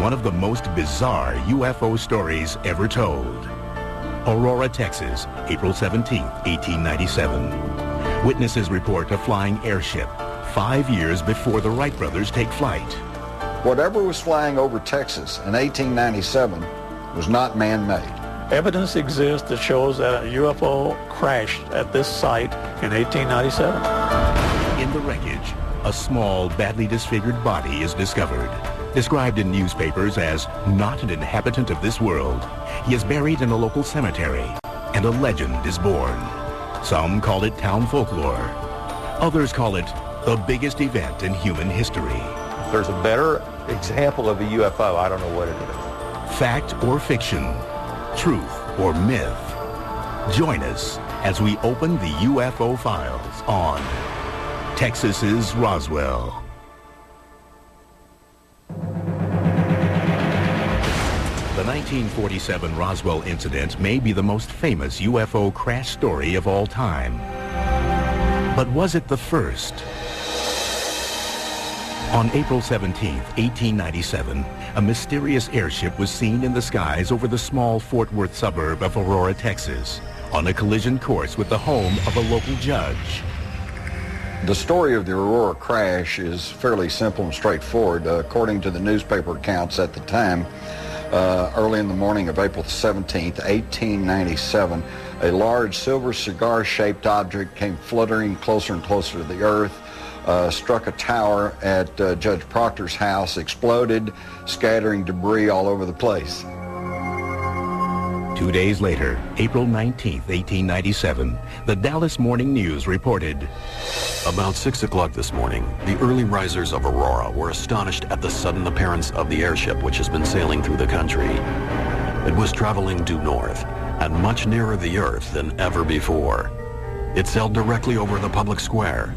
one of the most bizarre UFO stories ever told. Aurora, Texas, April 17, 1897. Witnesses report a flying airship 5 years before the Wright brothers take flight. Whatever was flying over Texas in 1897 was not man-made. Evidence exists that shows that a UFO crashed at this site in 1897. In the wreckage, a small, badly disfigured body is discovered. Described in newspapers as not an inhabitant of this world, he is buried in a local cemetery, and a legend is born. Some call it town folklore. Others call it the biggest event in human history. If there's a better example of a UFO, I don't know what it is. Fact or fiction, truth or myth. Join us as we open the UFO Files on Texas's Roswell. The 1947 Roswell incident may be the most famous UFO crash story of all time. But was it the first? On April 17, 1897, a mysterious airship was seen in the skies over the small Fort Worth suburb of Aurora, Texas, on a collision course with the home of a local judge. The story of the Aurora crash is fairly simple and straightforward. According to the newspaper accounts at the time, early in the morning of April 17, 1897, a large silver cigar-shaped object came fluttering closer and closer to the earth, struck a tower at Judge Proctor's house, exploded, scattering debris all over the place. 2 days later, April 19, 1897, the Dallas Morning News reported, About 6 o'clock this morning, the early risers of Aurora were astonished at the sudden appearance of the airship which has been sailing through the country. It was traveling due north and much nearer the earth than ever before. It sailed directly over the public square,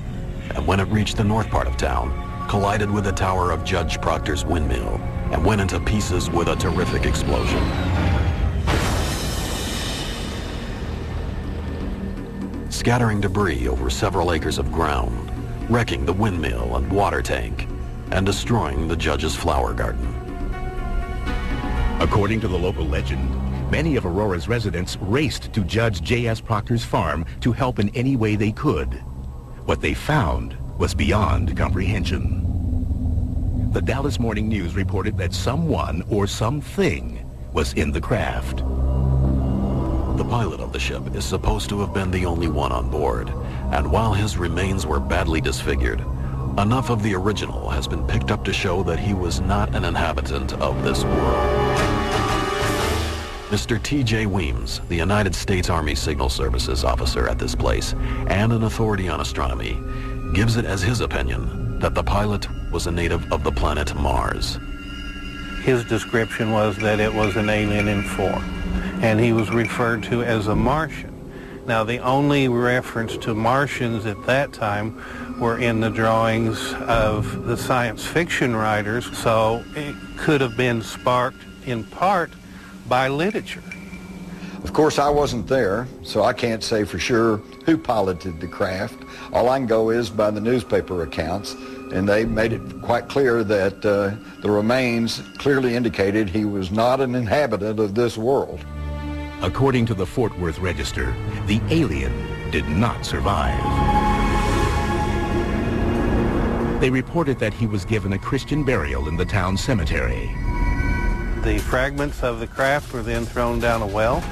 and when it reached the north part of town, collided with the tower of Judge Proctor's windmill and went into pieces with a terrific explosion. Scattering debris over several acres of ground, wrecking the windmill and water tank, and destroying the judge's flower garden. According to the local legend, many of Aurora's residents raced to Judge J.S. Proctor's farm to help in any way they could. What they found was beyond comprehension. The Dallas Morning News reported that someone or something was in the craft. The pilot of the ship is supposed to have been the only one on board, and while his remains were badly disfigured, enough of the original has been picked up to show that he was not an inhabitant of this world. Mr. T.J. Weems, the United States Army Signal Services officer at this place and an authority on astronomy, gives it as his opinion that the pilot was a native of the planet Mars. His description was that it was an alien in form, and he was referred to as a Martian. Now, the only reference to Martians at that time were in the drawings of the science fiction writers, so it could have been sparked in part by literature. Of course, I wasn't there, so I can't say for sure who piloted the craft. All I can go is by the newspaper accounts, and they made it quite clear that the remains clearly indicated he was not an inhabitant of this world. According to the Fort Worth Register, the alien did not survive. They reported that he was given a Christian burial in the town cemetery. The fragments of the craft were then thrown down a well.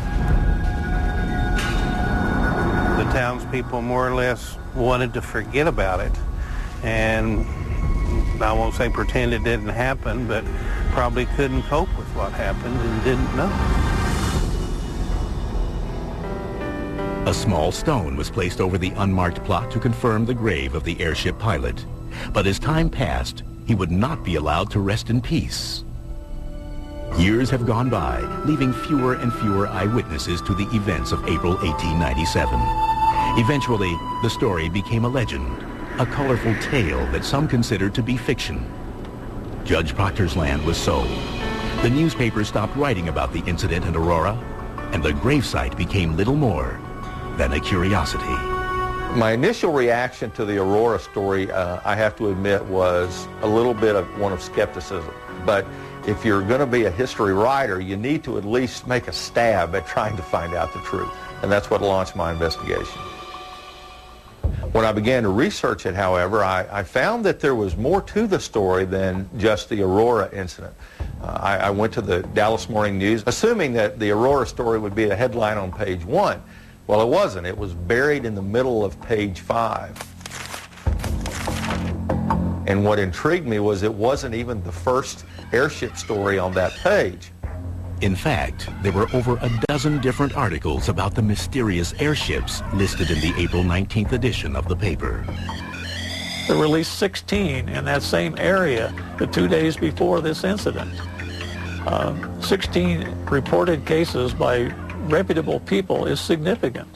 The townspeople more or less wanted to forget about it, and I won't say pretend it didn't happen, but probably couldn't cope with what happened and didn't know. A small stone was placed over the unmarked plot to confirm the grave of the airship pilot. But as time passed, he would not be allowed to rest in peace. Years have gone by, leaving fewer and fewer eyewitnesses to the events of April 1897. Eventually, the story became a legend, a colorful tale that some considered to be fiction. Judge Proctor's land was sold. The newspapers stopped writing about the incident in Aurora, and the gravesite became little more than a curiosity. My initial reaction to the Aurora story, I have to admit, was a little bit of one of skepticism. But If you're going to be a history writer, you need to at least make a stab at trying to find out the truth. And that's what launched my investigation. When I began to research it, however, I found that there was more to the story than just the Aurora incident. I went to the Dallas Morning News, assuming that the Aurora story would be a headline on page 1. Well, it wasn't. It was buried in the middle of page 5. And what intrigued me was it wasn't even the first airship story on that page. In fact, there were over a dozen different articles about the mysterious airships listed in the April 19th edition of the paper. They released 16 in that same area the 2 days before this incident. 16 reported cases by reputable people is significant.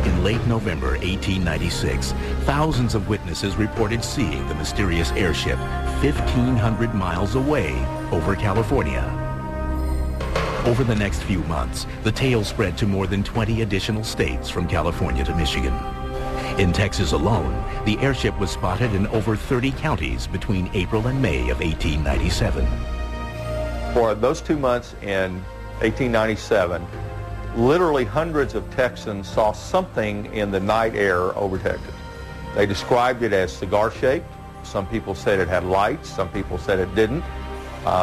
In late November 1896, thousands of witnesses reported seeing the mysterious airship 1,500 miles away over California. Over the next few months, the tale spread to more than 20 additional states from California to Michigan. In Texas alone, the airship was spotted in over 30 counties between April and May of 1897. For those 2 months in 1897, literally hundreds of Texans saw something in the night air over Texas. They described it as cigar-shaped. Some people said it had lights. Some people said it didn't.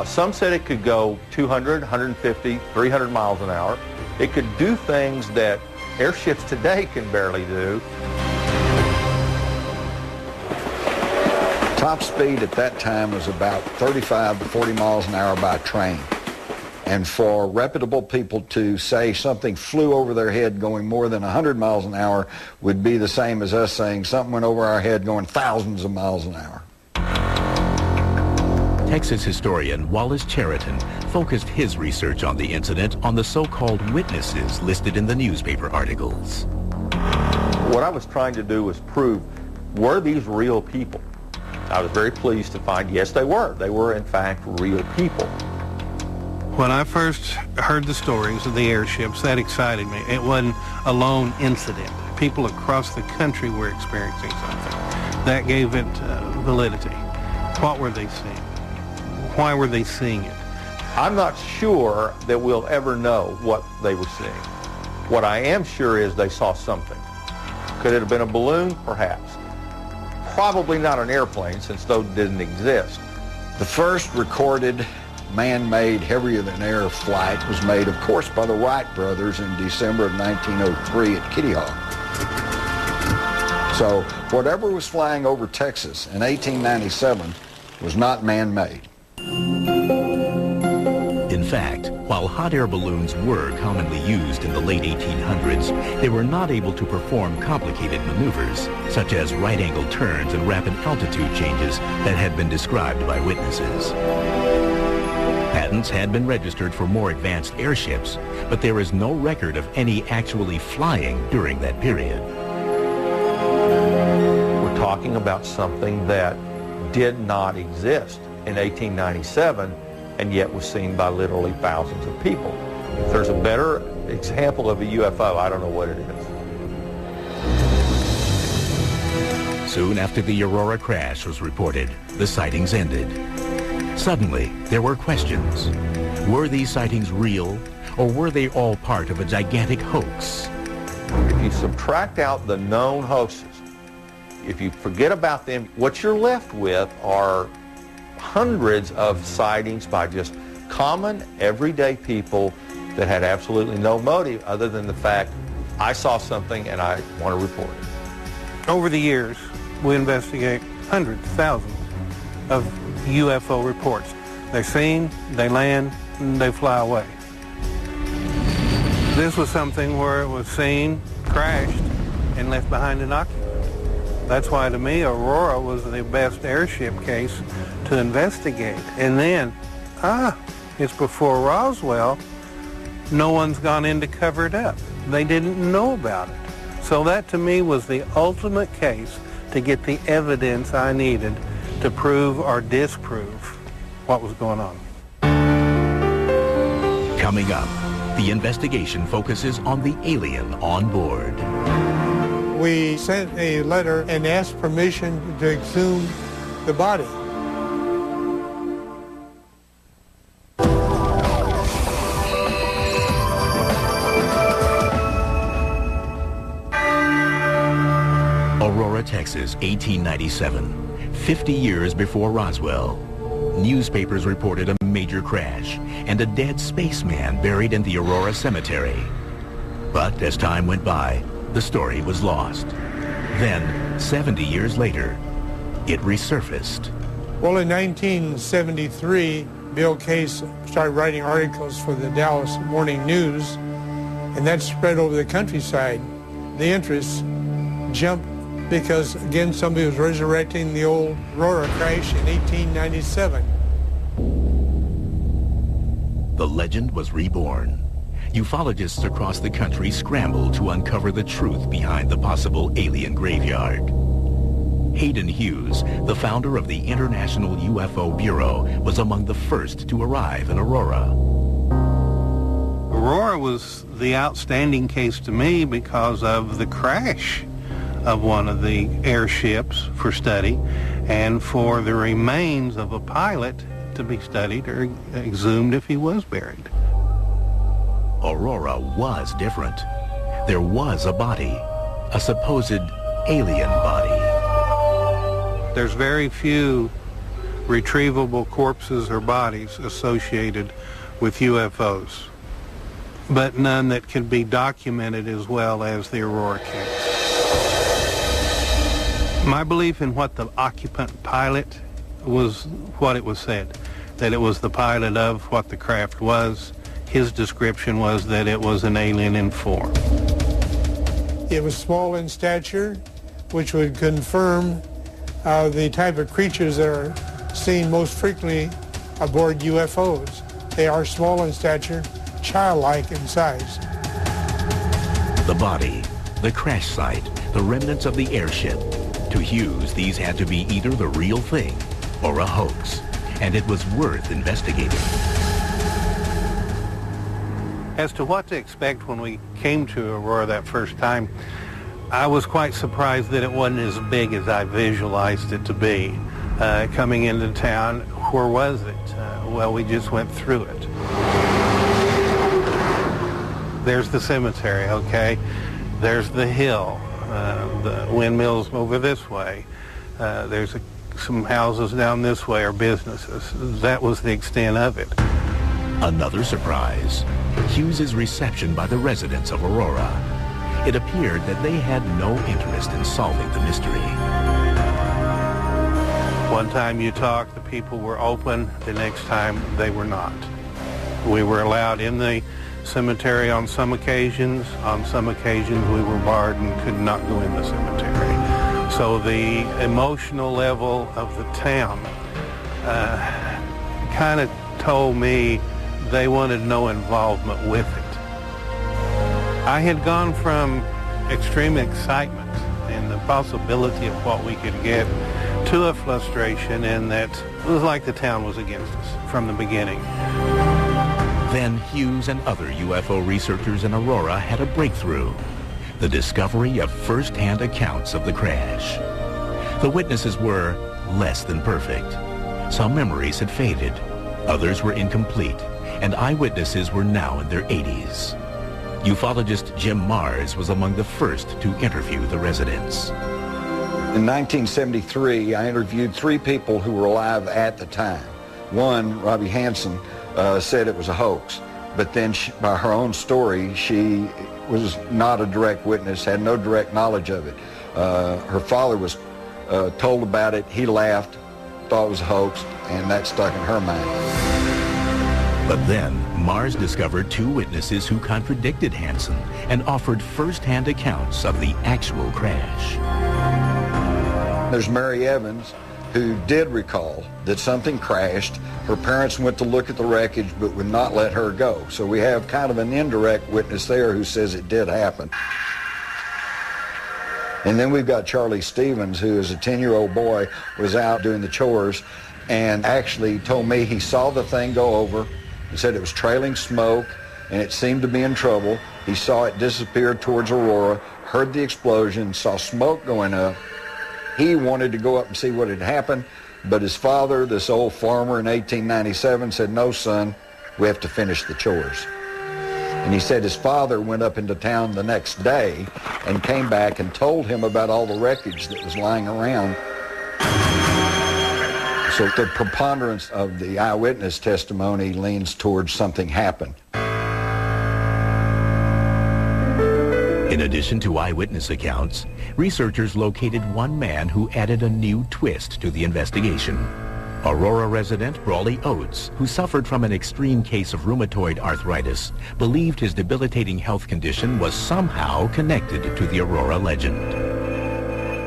Some said it could go 200, 150, 300 miles an hour. It could do things that airships today can barely do. Top speed at that time was about 35 to 40 miles an hour by train. And for reputable people to say something flew over their head going more than 100 miles an hour would be the same as us saying something went over our head going thousands of miles an hour. Texas historian Wallace Cheriton focused his research on the incident on the so-called witnesses listed in the newspaper articles. What I was trying to do was prove, were these real people? I was very pleased to find, yes, they were. They were, in fact, real people. When I first heard the stories of the airships, that excited me. It wasn't a lone incident. People across the country were experiencing something. That gave it validity. What were they seeing? Why were they seeing it? I'm not sure that we'll ever know what they were seeing. What I am sure is they saw something. Could it have been a balloon? Perhaps. Probably not an airplane, since those didn't exist. The first recorded man-made heavier-than-air flight was made, of course, by the Wright brothers in December of 1903 at Kitty Hawk. So whatever was flying over Texas in 1897 was not man-made. In fact, while hot air balloons were commonly used in the late 1800s, they were not able to perform complicated maneuvers, such as right-angle turns and rapid altitude changes that had been described by witnesses. Patents had been registered for more advanced airships, but there is no record of any actually flying during that period. We're talking about something that did not exist in 1897 and yet was seen by literally thousands of people. If there's a better example of a UFO, I don't know what it is. Soon after the Aurora crash was reported, the sightings ended. Suddenly, there were questions. Were these sightings real, or were they all part of a gigantic hoax? If you subtract out the known hoaxes, if you forget about them, what you're left with are hundreds of sightings by just common, everyday people that had absolutely no motive other than the fact, I saw something and I want to report it. Over the years, we investigate hundreds, thousands of UFO reports. They're seen, they land, and they fly away. This was something where it was seen, crashed, and left behind an occupant. That's why, to me, Aurora was the best airship case to investigate. And then, it's before Roswell. No one's gone in to cover it up. They didn't know about it. So that, to me, was the ultimate case to get the evidence I needed to prove or disprove what was going on. Coming up, the investigation focuses on the alien on board. We sent a letter and asked permission to exhume the body. Texas, 1897, 50 years before Roswell. Newspapers reported a major crash and a dead spaceman buried in the Aurora Cemetery. But as time went by, the story was lost. Then, 70 years later, it resurfaced. Well, in 1973, Bill Case started writing articles for the Dallas Morning News, and that spread over the countryside. The interest jumped because, again, somebody was resurrecting the old Aurora crash in 1897. The legend was reborn. Ufologists across the country scrambled to uncover the truth behind the possible alien graveyard. Hayden Hughes, the founder of the International UFO Bureau, was among the first to arrive in Aurora. Aurora was the outstanding case to me because of the crash of one of the airships for study and for the remains of a pilot to be studied or exhumed if he was buried. Aurora was different. There was a body, a supposed alien body. There's very few retrievable corpses or bodies associated with UFOs, but none that can be documented as well as the Aurora case. My belief in what the occupant pilot was what it was said, that it was the pilot of what the craft was. His description was that it was an alien in form. It was small in stature, which would confirm the type of creatures that are seen most frequently aboard UFOs. They are small in stature, childlike in size. The body, the crash site, the remnants of the airship. To Hughes, these had to be either the real thing or a hoax, and it was worth investigating. As to what to expect when we came to Aurora that first time, I was quite surprised that it wasn't as big as I visualized it to be. Coming into town, where was it? Well, we just went through it. There's the cemetery, okay? There's the hill, the windmills over this way. There's some houses down this way, or businesses. That was the extent of it. Another surprise, Hughes's reception by the residents of Aurora. It appeared that they had no interest in solving the mystery. One time you talked, the people were open. The next time, they were not. We were allowed in the cemetery on some occasions. On some occasions, we were barred and could not go in the cemetery. So the emotional level of the town kind of told me they wanted no involvement with it. I had gone from extreme excitement and the possibility of what we could get to a frustration in that it was like the town was against us from the beginning. Then Hughes and other UFO researchers in Aurora had a breakthrough, the discovery of first-hand accounts of the crash. The witnesses were less than perfect. Some memories had faded, others were incomplete, and eyewitnesses were now in their 80s. Ufologist Jim Mars was among the first to interview the residents. In 1973, I interviewed 3 people who were alive at the time. One, Robbie Hansen, said it was a hoax, but then by her own story, she was not a direct witness, had no direct knowledge of it. Her father was told about it, he laughed, thought it was a hoax, and that stuck in her mind. But then, Mars discovered 2 witnesses who contradicted Hansen and offered first-hand accounts of the actual crash. There's Mary Evans, who did recall that something crashed. Her parents went to look at the wreckage but would not let her go. So we have kind of an indirect witness there who says it did happen. And then we've got Charlie Stevens, who is a 10-year-old boy, was out doing the chores and actually told me he saw the thing go over. He said it was trailing smoke and it seemed to be in trouble. He saw it disappear towards Aurora, heard the explosion, saw smoke going up. He wanted to go up and see what had happened, but his father, this old farmer in 1897, said, "No, son, we have to finish the chores." And he said his father went up into town the next day and came back and told him about all the wreckage that was lying around. So the preponderance of the eyewitness testimony leans towards something happened. In addition to eyewitness accounts, researchers located one man who added a new twist to the investigation. Aurora resident Brawley Oates, who suffered from an extreme case of rheumatoid arthritis, believed his debilitating health condition was somehow connected to the Aurora legend.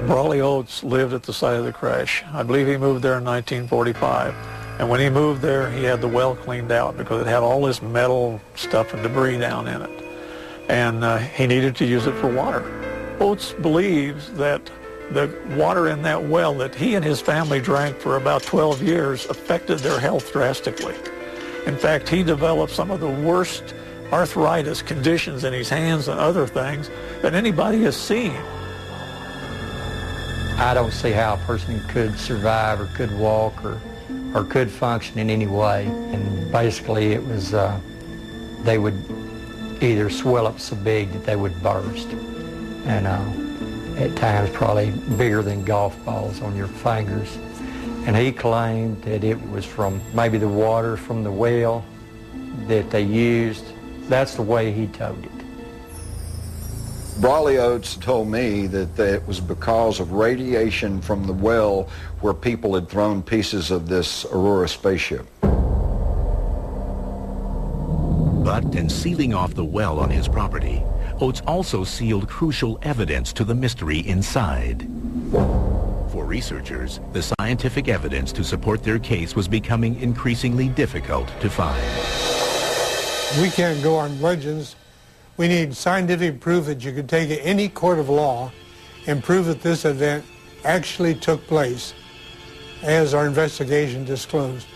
Brawley Oates lived at the site of the crash. I believe he moved there in 1945. And when he moved there, he had the well cleaned out because it had all this metal stuff and debris down in it. And he needed to use it for water. Oates believes that the water in that well that he and his family drank for about 12 years affected their health drastically. In fact, he developed some of the worst arthritis conditions in his hands and other things that anybody has seen. I don't see how a person could survive or could walk or could function in any way. And basically it was, they would either swell up so big that they would burst. And at times probably bigger than golf balls on your fingers. And he claimed that it was from maybe the water from the well that they used. That's the way he told it. Brawley Oates told me that it was because of radiation from the well where people had thrown pieces of this Aurora spaceship. But in sealing off the well on his property, Oates also sealed crucial evidence to the mystery inside. For researchers, the scientific evidence to support their case was becoming increasingly difficult to find. We can't go on legends. We need scientific proof that you could take any court of law and prove that this event actually took place, as our investigation disclosed.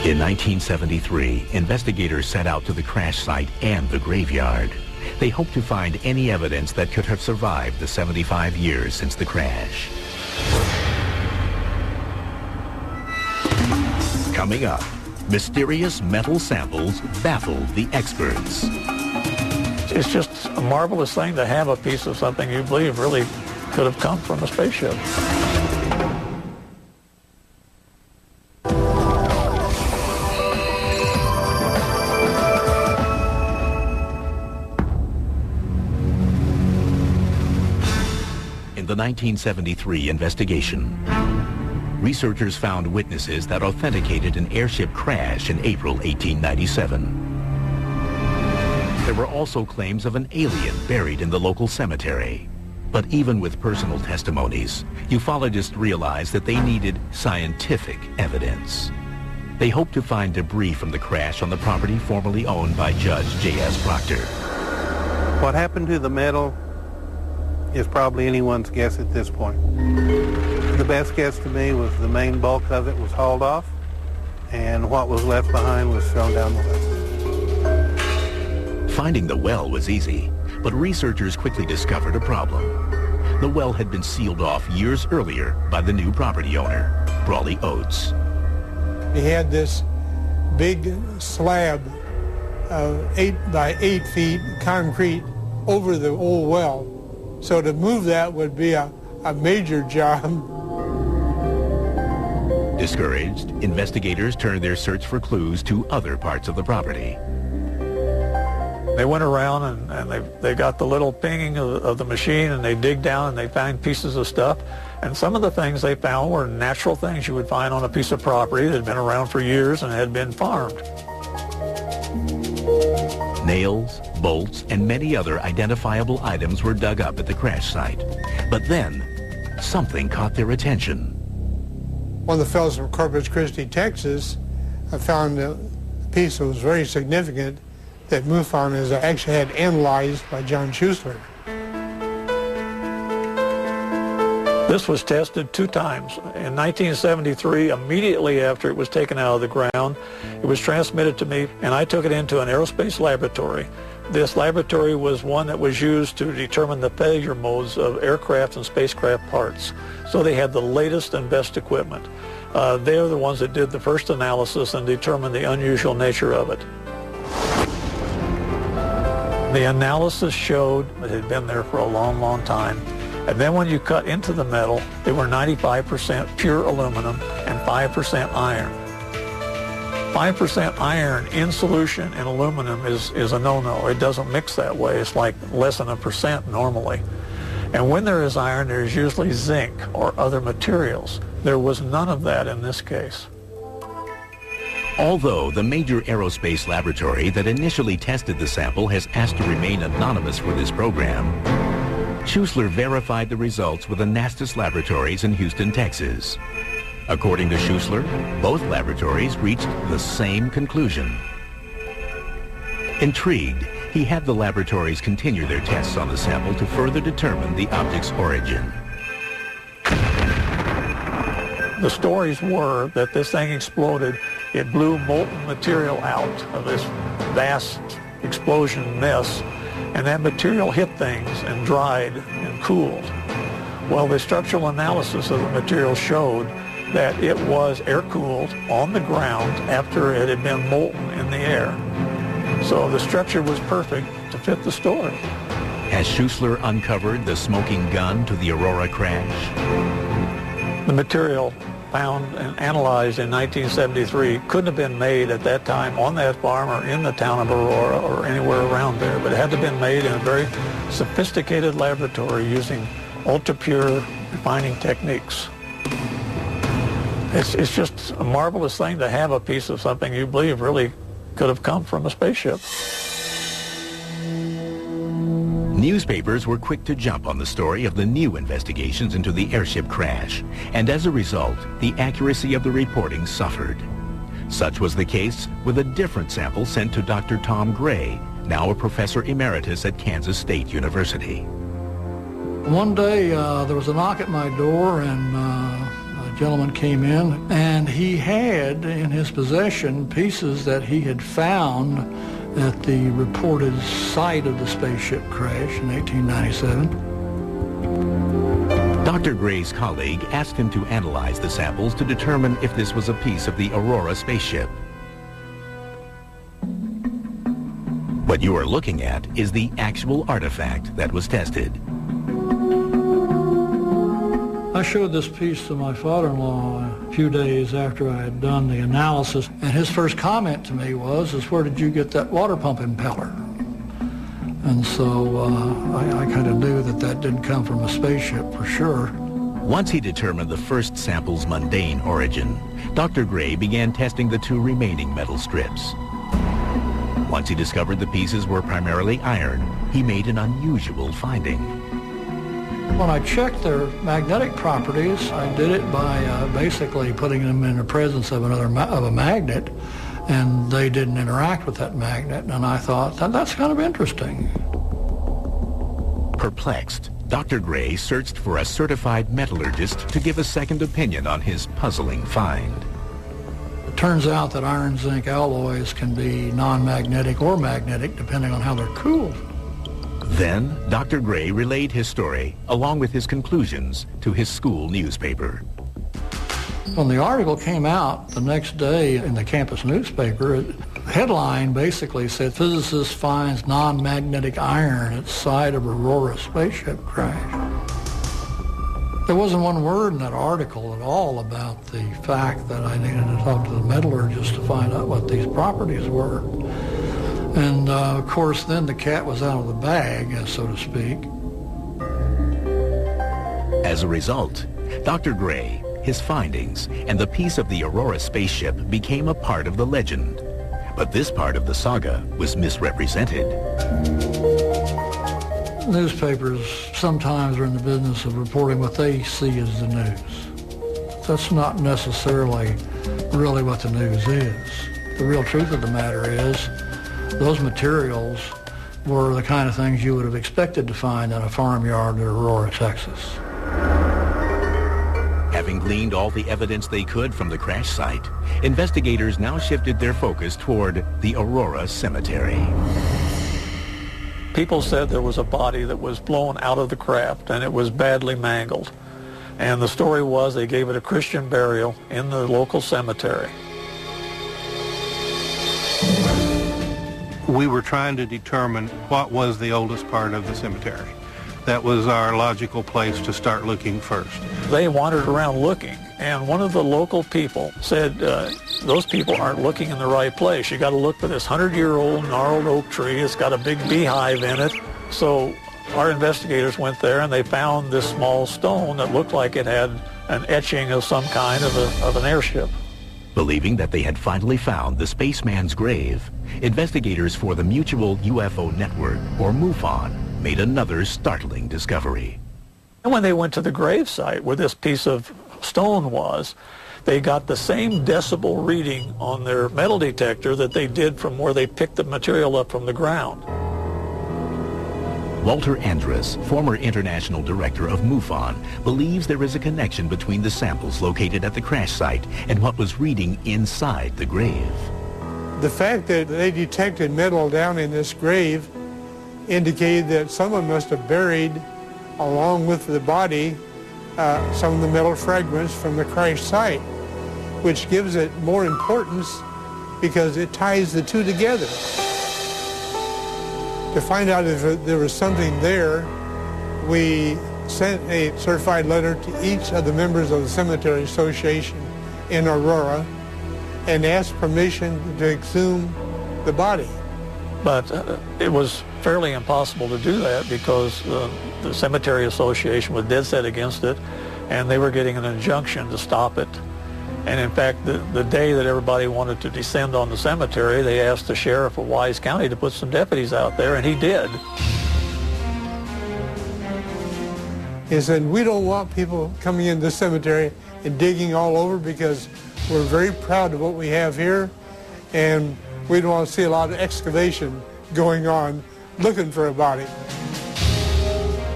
In 1973, investigators set out to the crash site and the graveyard. They hoped to find any evidence that could have survived the 75 years since the crash. Coming up, mysterious metal samples baffled the experts. It's just a marvelous thing to have a piece of something you believe really could have come from a spaceship. In the 1973 investigation, researchers found witnesses that authenticated an airship crash in April 1897. There were also claims of an alien buried in the local cemetery. But even with personal testimonies, ufologists realized that they needed scientific evidence. They hoped to find debris from the crash on the property formerly owned by Judge J.S. Proctor. What happened to the metal is probably anyone's guess at this point. The best guess to me was the main bulk of it was hauled off, and what was left behind was thrown down the well. Finding the well was easy, but researchers quickly discovered a problem. The well had been sealed off years earlier by the new property owner, Brawley Oates. He had this big slab of 8 by 8 feet concrete over the old well. So to move that would be a major job. Discouraged, investigators turned their search for clues to other parts of the property. They went around and they got the little pinging of the machine, and they dig down and they find pieces of stuff. And some of the things they found were natural things you would find on a piece of property that had been around for years and had been farmed. Nails, bolts, and many other identifiable items were dug up at the crash site. But then, something caught their attention. One of the fellows from Corpus Christi, Texas, found a piece that was very significant that MUFON has actually had analyzed by John Schuessler. This was tested 2 times. In 1973, immediately after it was taken out of the ground, it was transmitted to me, and I took it into an aerospace laboratory. This laboratory was one that was used to determine the failure modes of aircraft and spacecraft parts. So they had the latest and best equipment. They're the ones that did the first analysis and determined the unusual nature of it. The analysis showed that it had been there for a long, long time. And then when you cut into the metal, they were 95% pure aluminum and 5% iron. 5% iron in solution in aluminum is a no-no. It doesn't mix that way. It's like less than 1% normally. And when there is iron, there is usually zinc or other materials. There was none of that in this case. Although the major aerospace laboratory that initially tested the sample has asked to remain anonymous for this program, Schuessler verified the results with the Nastis laboratories in Houston, Texas. According to Schuessler, both laboratories reached the same conclusion. Intrigued, he had the laboratories continue their tests on the sample to further determine the object's origin. The stories were that this thing exploded. It blew molten material out of this vast explosion mess, and that material hit things and dried and cooled. Well, the structural analysis of the material showed that it was air-cooled on the ground after it had been molten in the air. So the structure was perfect to fit the story. Has Schuessler uncovered the smoking gun to the Aurora crash? The material found and analyzed in 1973 couldn't have been made at that time on that farm or in the town of Aurora or anywhere around there, but it had to have been made in a very sophisticated laboratory using ultra-pure refining techniques. It's just a marvelous thing to have a piece of something you believe really could have come from a spaceship. Newspapers were quick to jump on the story of the new investigations into the airship crash, and as a result, the accuracy of the reporting suffered. Such was the case with a different sample sent to Dr. Tom Gray, now a professor emeritus at Kansas State University. One day there was a knock at my door, and a gentleman came in, and he had in his possession pieces that he had found at the reported site of the spaceship crash in 1897. Dr. Gray's colleague asked him to analyze the samples to determine if this was a piece of the Aurora spaceship. What you are looking at is the actual artifact that was tested. I showed this piece to my father-in-law a few days after I had done the analysis, and his first comment to me was, where did you get that water pump impeller? And so I kind of knew that that didn't come from a spaceship for sure. Once he determined the first sample's mundane origin, Dr. Gray began testing the two remaining metal strips. Once he discovered the pieces were primarily iron, he made an unusual finding. When I checked their magnetic properties, I did it by basically putting them in the presence of a magnet, and they didn't interact with that magnet, and I thought, that's kind of interesting. Perplexed, Dr. Gray searched for a certified metallurgist to give a second opinion on his puzzling find. It turns out that iron-zinc alloys can be non-magnetic or magnetic depending on how they're cooled. Then, Dr. Gray relayed his story, along with his conclusions, to his school newspaper. When the article came out the next day in the campus newspaper, the headline basically said, "Physicist finds non-magnetic iron at site of Aurora spaceship crash." There wasn't one word in that article at all about the fact that I needed to talk to the metallurgist to find out what these properties were. And, of course, then the cat was out of the bag, so to speak. As a result, Dr. Gray, his findings, and the piece of the Aurora spaceship became a part of the legend. But this part of the saga was misrepresented. Newspapers sometimes are in the business of reporting what they see as the news. That's not necessarily really what the news is. The real truth of the matter is, those materials were the kind of things you would have expected to find in a farmyard in Aurora, Texas. Having gleaned all the evidence they could from the crash site, investigators now shifted their focus toward the Aurora Cemetery. People said there was a body that was blown out of the craft and it was badly mangled. And the story was they gave it a Christian burial in the local cemetery. We were trying to determine what was the oldest part of the cemetery. That was our logical place to start looking first. They wandered around looking, and one of the local people said, those people aren't looking in the right place. You got to look for this 100-year-old gnarled oak tree. It's got a big beehive in it. So our investigators went there, and they found this small stone that looked like it had an etching of some kind of an airship. Believing that they had finally found the spaceman's grave, investigators for the Mutual UFO Network, or MUFON, made another startling discovery. And when they went to the grave site where this piece of stone was, they got the same decibel reading on their metal detector that they did from where they picked the material up from the ground. Walter Andrus, former international director of MUFON, believes there is a connection between the samples located at the crash site and what was reading inside the grave. The fact that they detected metal down in this grave indicated that someone must have buried, along with the body, some of the metal fragments from the crash site, which gives it more importance because it ties the two together. To find out if there was something there, we sent a certified letter to each of the members of the Cemetery Association in Aurora and asked permission to exhume the body. But it was fairly impossible to do that because the Cemetery Association was dead set against it, and they were getting an injunction to stop it. And in fact, the day that everybody wanted to descend on the cemetery, they asked the sheriff of Wise County to put some deputies out there, and he did. He said, we don't want people coming into the cemetery and digging all over because we're very proud of what we have here, and we don't want to see a lot of excavation going on looking for a body.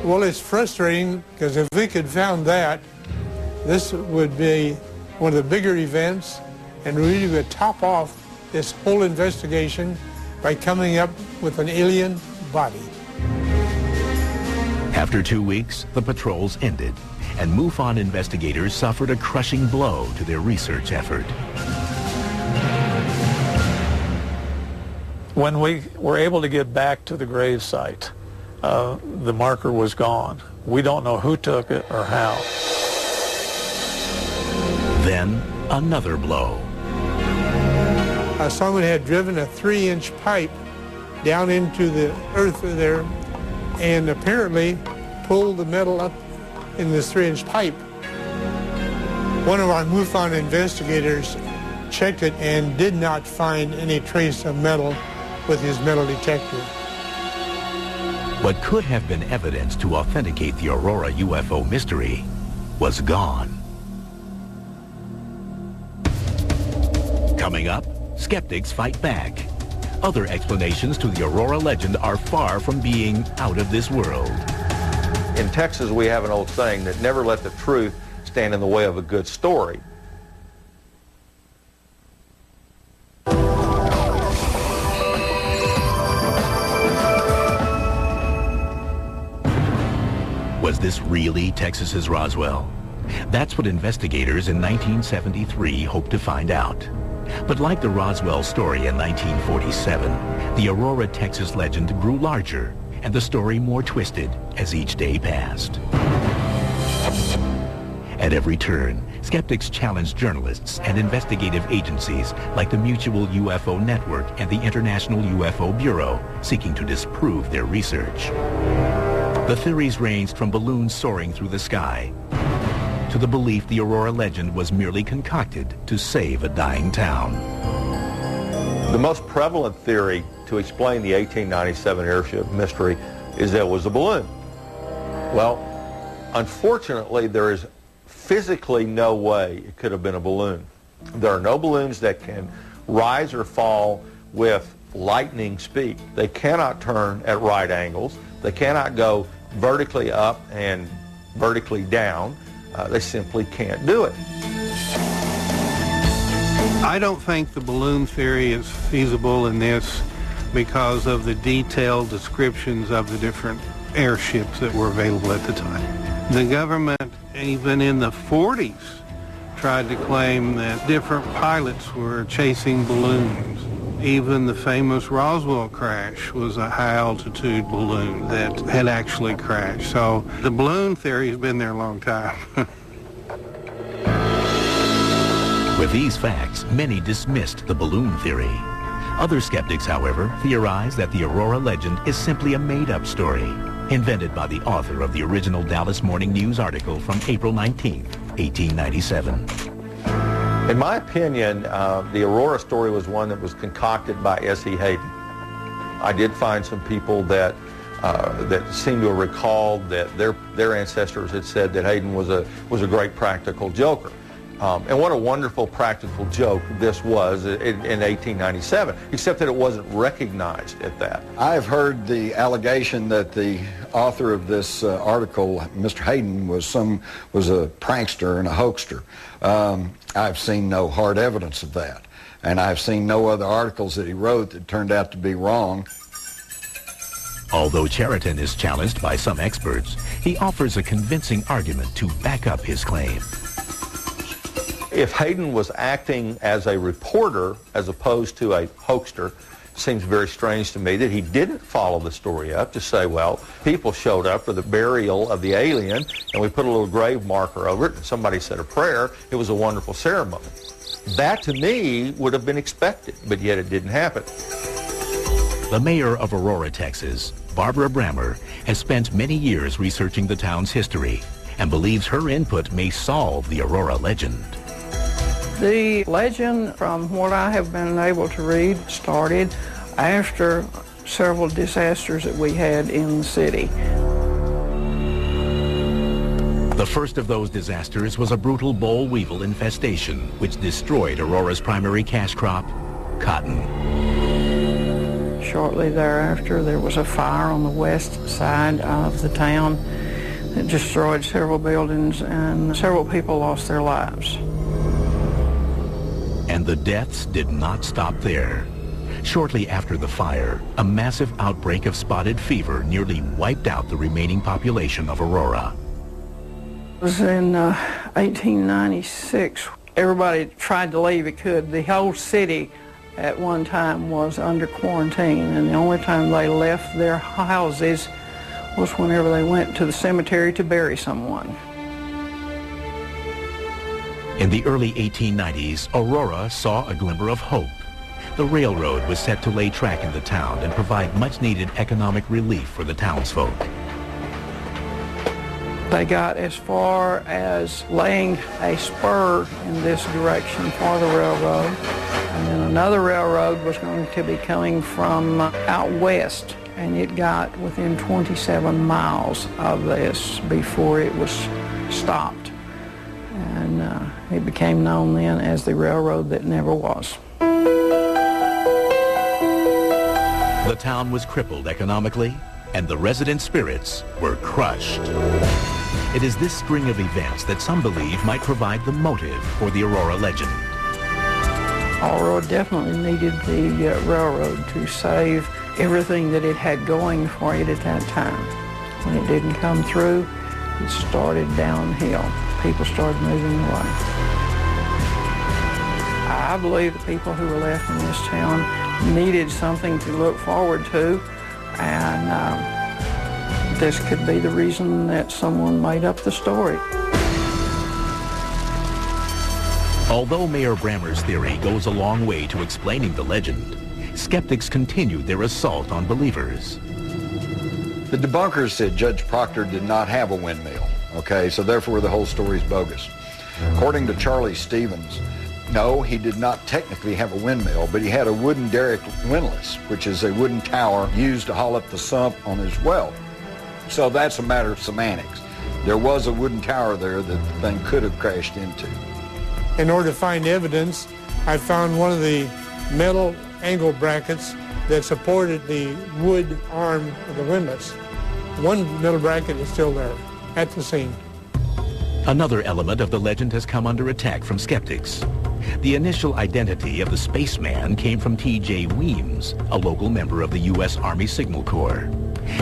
Well, it's frustrating because if we could found that, this would be one of the bigger events, and really would top off this whole investigation by coming up with an alien body. After 2 weeks, the patrols ended, and MUFON investigators suffered a crushing blow to their research effort. When we were able to get back to the grave site, the marker was gone. We don't know who took it or how. Then, another blow. Someone had driven a 3-inch pipe down into the earth there and apparently pulled the metal up in this 3-inch pipe. One of our MUFON investigators checked it and did not find any trace of metal with his metal detector. What could have been evidence to authenticate the Aurora UFO mystery was gone. Coming up, skeptics fight back. Other explanations to the Aurora legend are far from being out of this world. In Texas, we have an old saying that never let the truth stand in the way of a good story. Was this really Texas's Roswell? That's what investigators in 1973 hoped to find out. But like the Roswell story in 1947, the Aurora, Texas legend grew larger and the story more twisted as each day passed. At every turn, skeptics challenged journalists and investigative agencies like the Mutual UFO Network and the International UFO Bureau, seeking to disprove their research. The theories ranged from balloons soaring through the sky to the belief the Aurora legend was merely concocted to save a dying town. The most prevalent theory to explain the 1897 airship mystery is that it was a balloon. Well, unfortunately, there is physically no way it could have been a balloon. There are no balloons that can rise or fall with lightning speed. They cannot turn at right angles. They cannot go vertically up and vertically down. They simply can't do it. I don't think the balloon theory is feasible in this because of the detailed descriptions of the different airships that were available at the time. The government, even in the 40s, tried to claim that different pilots were chasing balloons. Even the famous Roswell crash was a high-altitude balloon that had actually crashed. So the balloon theory has been there a long time. With these facts, many dismissed the balloon theory. Other skeptics, however, theorize that the Aurora legend is simply a made-up story, invented by the author of the original Dallas Morning News article from April 19, 1897. In my opinion, the Aurora story was one that was concocted by S.E. Hayden. I did find some people that seem to have recalled that their ancestors had said that Hayden was a great practical joker. And what a wonderful practical joke this was in 1897, except that it wasn't recognized at that. I've heard the allegation that the author of this article, Mr. Hayden, was a prankster and a hoaxer. I've seen no hard evidence of that, and I've seen no other articles that he wrote that turned out to be wrong. Although Cheriton is challenged by some experts, he offers a convincing argument to back up his claim. If Hayden was acting as a reporter as opposed to a hoaxer, it seems very strange to me that he didn't follow the story up to say, well, people showed up for the burial of the alien and we put a little grave marker over it and somebody said a prayer. It was a wonderful ceremony. That to me would have been expected, but yet it didn't happen. The mayor of Aurora, Texas, Barbara Brammer, has spent many years researching the town's history and believes her input may solve the Aurora legend. The legend, from what I have been able to read, started after several disasters that we had in the city. The first of those disasters was a brutal boll weevil infestation, which destroyed Aurora's primary cash crop, cotton. Shortly thereafter, there was a fire on the west side of the town that destroyed several buildings and several people lost their lives. And the deaths did not stop there. Shortly after the fire, a massive outbreak of spotted fever nearly wiped out the remaining population of Aurora. It was in 1896. Everybody tried to leave. It could. The whole city at one time was under quarantine, and the only time they left their houses was whenever they went to the cemetery to bury someone. In the early 1890s, Aurora saw a glimmer of hope. The railroad was set to lay track in the town and provide much-needed economic relief for the townsfolk. They got as far as laying a spur in this direction for the railroad, and then another railroad was going to be coming from out west, and it got within 27 miles of this before it was stopped. And it became known then as the railroad that never was. The town was crippled economically, and the resident spirits were crushed. It is this string of events that some believe might provide the motive for the Aurora legend. Aurora definitely needed the railroad to save everything that it had going for it at that time. When it didn't come through, it started downhill. People started moving away. I believe the people who were left in this town needed something to look forward to, and this could be the reason that someone made up the story. Although Mayor Brammer's theory goes a long way to explaining the legend, skeptics continued their assault on believers. The debunkers said Judge Proctor did not have a windmill. Okay, so therefore the whole story is bogus. According to Charlie Stevens, no, he did not technically have a windmill, but he had a wooden derrick windlass, which is a wooden tower used to haul up the sump on his well. So that's a matter of semantics. There was a wooden tower there that the thing could have crashed into. In order to find evidence, I found one of the metal angle brackets that supported the wood arm of the windlass. One metal bracket is still there at the scene. Another element of the legend has come under attack from skeptics. The initial identity of the spaceman came from T.J. Weems, a local member of the U.S. Army Signal Corps.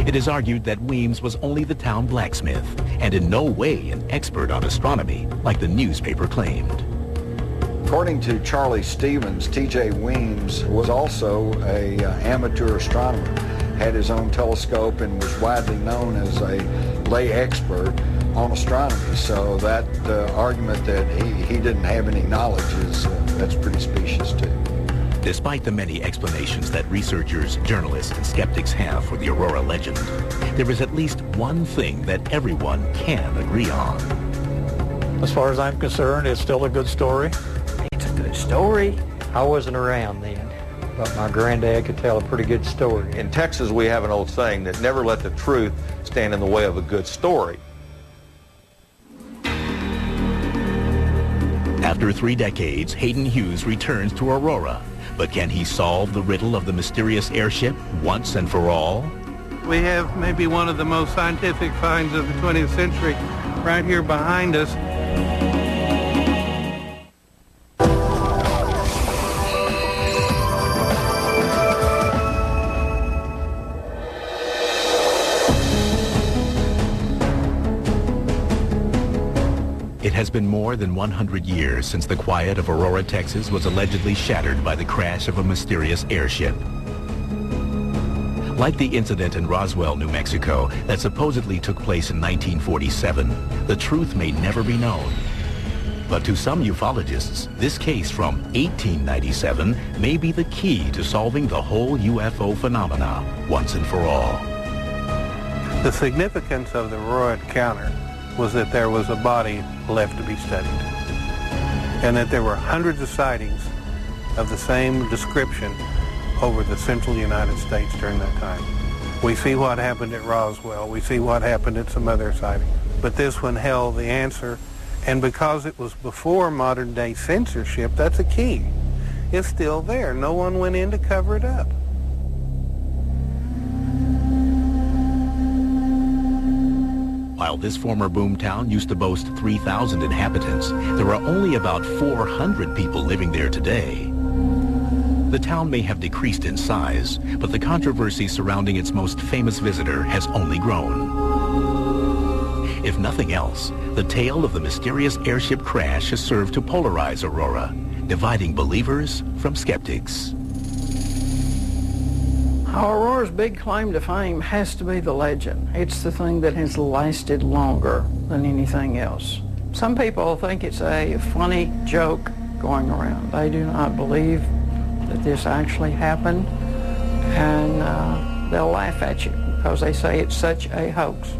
It is argued that Weems was only the town blacksmith and in no way an expert on astronomy like the newspaper claimed. According to Charlie Stevens, T.J. Weems was also an amateur astronomer, had his own telescope, and was widely known as a lay expert on astronomy. So that argument that he didn't have any knowledge that's pretty specious too. Despite the many explanations that researchers, journalists, and skeptics have for the Aurora legend, there is at least one thing that everyone can agree on. As far as I'm concerned, it's still a good story. It's a good story. I wasn't around then, but my granddad could tell a pretty good story. In Texas, we have an old saying that never let the truth stand in the way of a good story. After 3 decades, Hayden Hughes returns to Aurora. But can he solve the riddle of the mysterious airship once and for all? We have maybe one of the most scientific finds of the 20th century right here behind us. It has been more than 100 years since the quiet of Aurora, Texas was allegedly shattered by the crash of a mysterious airship. Like the incident in Roswell, New Mexico, that supposedly took place in 1947, the truth may never be known. But to some ufologists, this case from 1897 may be the key to solving the whole UFO phenomena once and for all. The significance of the Aurora encounter was that there was a body left to be studied, and that there were hundreds of sightings of the same description over the central United States during that time. We see what happened at Roswell, we see what happened at some other sightings, but this one held the answer, and because it was before modern day censorship, that's a key. It's still there. No one went in to cover it up. While this former boomtown used to boast 3,000 inhabitants, there are only about 400 people living there today. The town may have decreased in size, but the controversy surrounding its most famous visitor has only grown. If nothing else, the tale of the mysterious airship crash has served to polarize Aurora, dividing believers from skeptics. Aurora's big claim to fame has to be the legend. It's the thing that has lasted longer than anything else. Some people think it's a funny joke going around. They do not believe that this actually happened, and they'll laugh at you because they say it's such a hoax.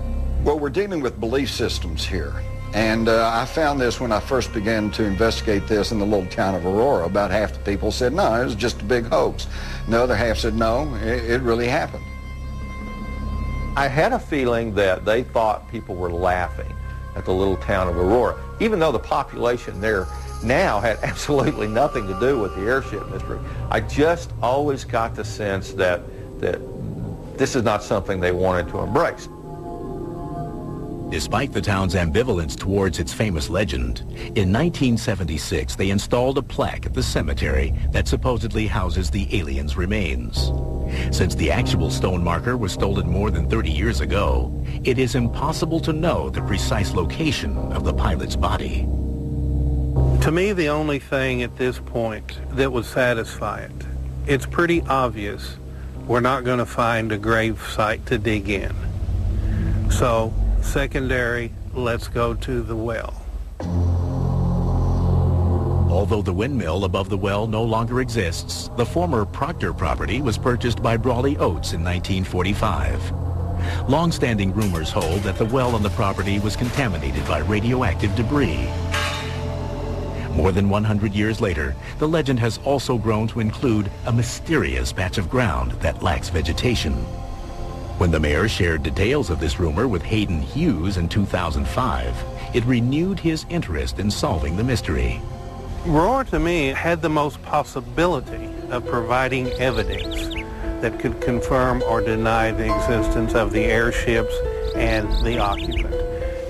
Well, we're dealing with belief systems here. And I found this when I first began to investigate this in the little town of Aurora. About half the people said, no, it was just a big hoax. And the other half said, no, it really happened. I had a feeling that they thought people were laughing at the little town of Aurora, even though the population there now had absolutely nothing to do with the airship mystery. I just always got the sense that this is not something they wanted to embrace. Despite the town's ambivalence towards its famous legend, in 1976 they installed a plaque at the cemetery that supposedly houses the aliens' remains. Since the actual stone marker was stolen more than 30 years ago, it is impossible to know the precise location of the pilot's body. To me, the only thing at this point that would satisfy it, it's pretty obvious we're not going to find a grave site to dig in. So, secondary, let's go to the well. Although the windmill above the well no longer exists, the former Proctor property was purchased by Brawley Oates in 1945. Long-standing rumors hold that the well on the property was contaminated by radioactive debris. More than 100 years later, the legend has also grown to include a mysterious patch of ground that lacks vegetation. When the mayor shared details of this rumor with Hayden Hughes in 2005, it renewed his interest in solving the mystery. Aurora, to me, had the most possibility of providing evidence that could confirm or deny the existence of the airships and the occupant.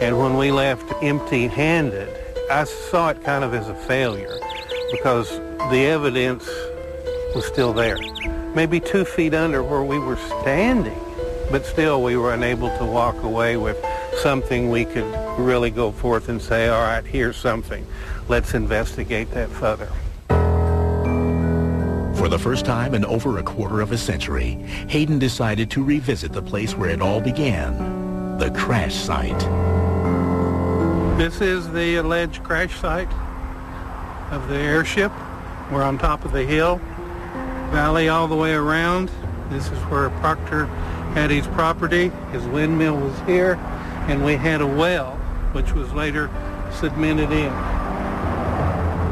And when we left empty-handed, I saw it kind of as a failure because the evidence was still there. Maybe 2 feet under where we were standing, but still we were unable to walk away with something we could really go forth and say, all right, here's something. Let's investigate that further. For the first time in over a quarter of a century, Hayden decided to revisit the place where it all began, the crash site. This is the alleged crash site of the airship. We're on top of the hill, valley all the way around. This is where Proctor had his property. His windmill was here, and we had a well, which was later cemented in.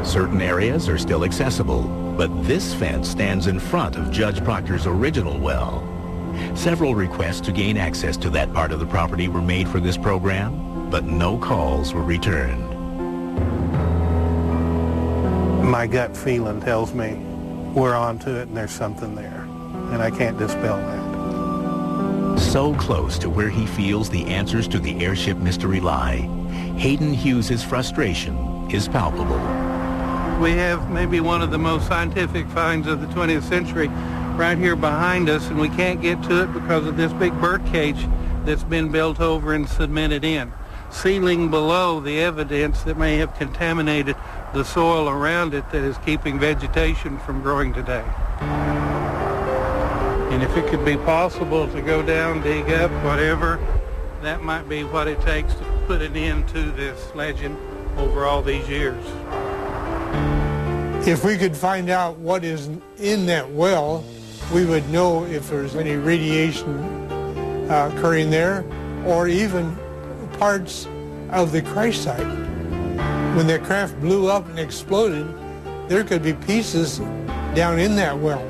Certain areas are still accessible, but this fence stands in front of Judge Proctor's original well. Several requests to gain access to that part of the property were made for this program, but no calls were returned. My gut feeling tells me we're onto it and there's something there, and I can't dispel that. So close to where he feels the answers to the airship mystery lie, Hayden Hughes' frustration is palpable. We have maybe one of the most scientific finds of the 20th century right here behind us, and we can't get to it because of this big bird cage that's been built over and cemented in, sealing below the evidence that may have contaminated the soil around it that is keeping vegetation from growing today. And if it could be possible to go down, dig up, whatever, that might be what it takes to put an end to this legend over all these years. If we could find out what is in that well, we would know if there's any radiation occurring there, or even parts of the crash site. When the craft blew up and exploded, there could be pieces down in that well.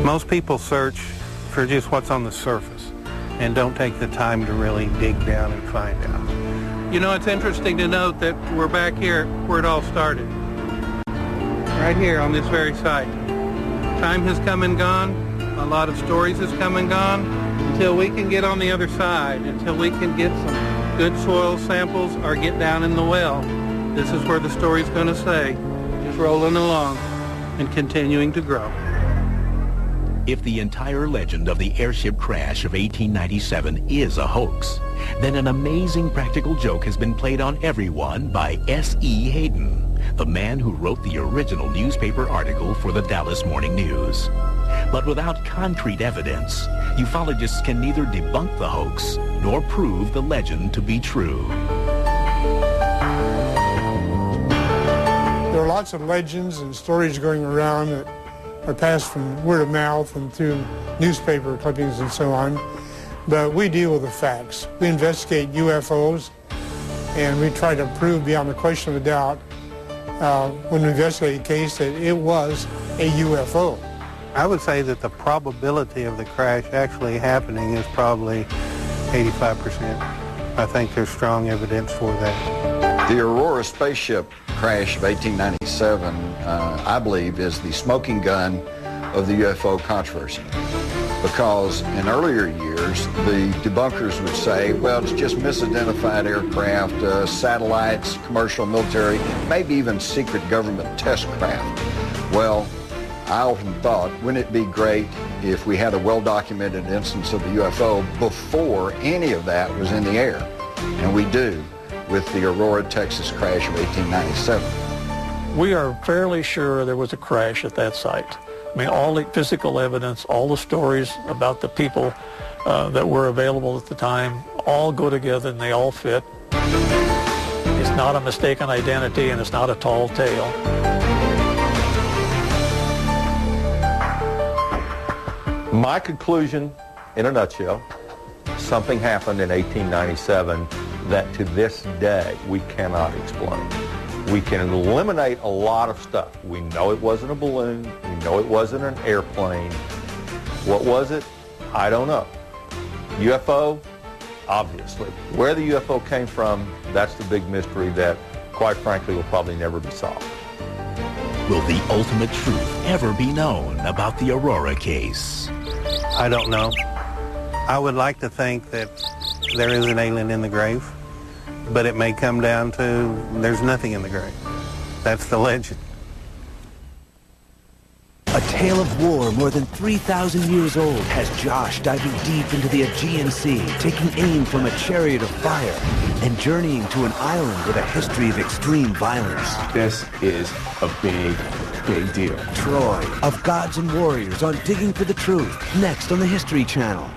Most people search for just what's on the surface and don't take the time to really dig down and find out. You know, it's interesting to note that we're back here where it all started. Right here on this very site. Time has come and gone. A lot of stories has come and gone until we can get on the other side, until we can get some good soil samples or get down in the well. This is where the story's going to stay, just rolling along and continuing to grow. If the entire legend of the airship crash of 1897 is a hoax, then an amazing practical joke has been played on everyone by S.E. Hayden, the man who wrote the original newspaper article for the Dallas Morning News. But without concrete evidence, ufologists can neither debunk the hoax nor prove the legend to be true. There are lots of legends and stories going around that are passed from word of mouth and through newspaper clippings and so on, but we deal with the facts. We investigate UFOs, and we try to prove beyond the question of a doubt when we investigate a case that it was a UFO. I would say that the probability of the crash actually happening is probably 85%. I think there's strong evidence for that. The Aurora spaceship crash of 1897, I believe, is the smoking gun of the UFO controversy. Because in earlier years, the debunkers would say, well, it's just misidentified aircraft, satellites, commercial, military, maybe even secret government test craft. Well, I often thought, wouldn't it be great if we had a well-documented instance of a UFO before any of that was in the air? And we do, with the Aurora, Texas crash of 1897. We are fairly sure there was a crash at that site. I mean, all the physical evidence, all the stories about the people that were available at the time all go together and they all fit. It's not a mistaken identity and it's not a tall tale. My conclusion, in a nutshell, something happened in 1897 that to this day we cannot explain. We can eliminate a lot of stuff. We know it wasn't a balloon. We know it wasn't an airplane. What was it? I don't know. UFO? Obviously. Where the UFO came from, that's the big mystery that, quite frankly, will probably never be solved. Will the ultimate truth ever be known about the Aurora case? I don't know. I would like to think that there is an alien in the grave, but it may come down to there's nothing in the grave. That's the legend. A tale of war more than 3,000 years old has Josh diving deep into the Aegean Sea, taking aim from a chariot of fire, and journeying to an island with a history of extreme violence. This is a big deal. Troy, of gods and warriors on Digging for the Truth, next on the History Channel.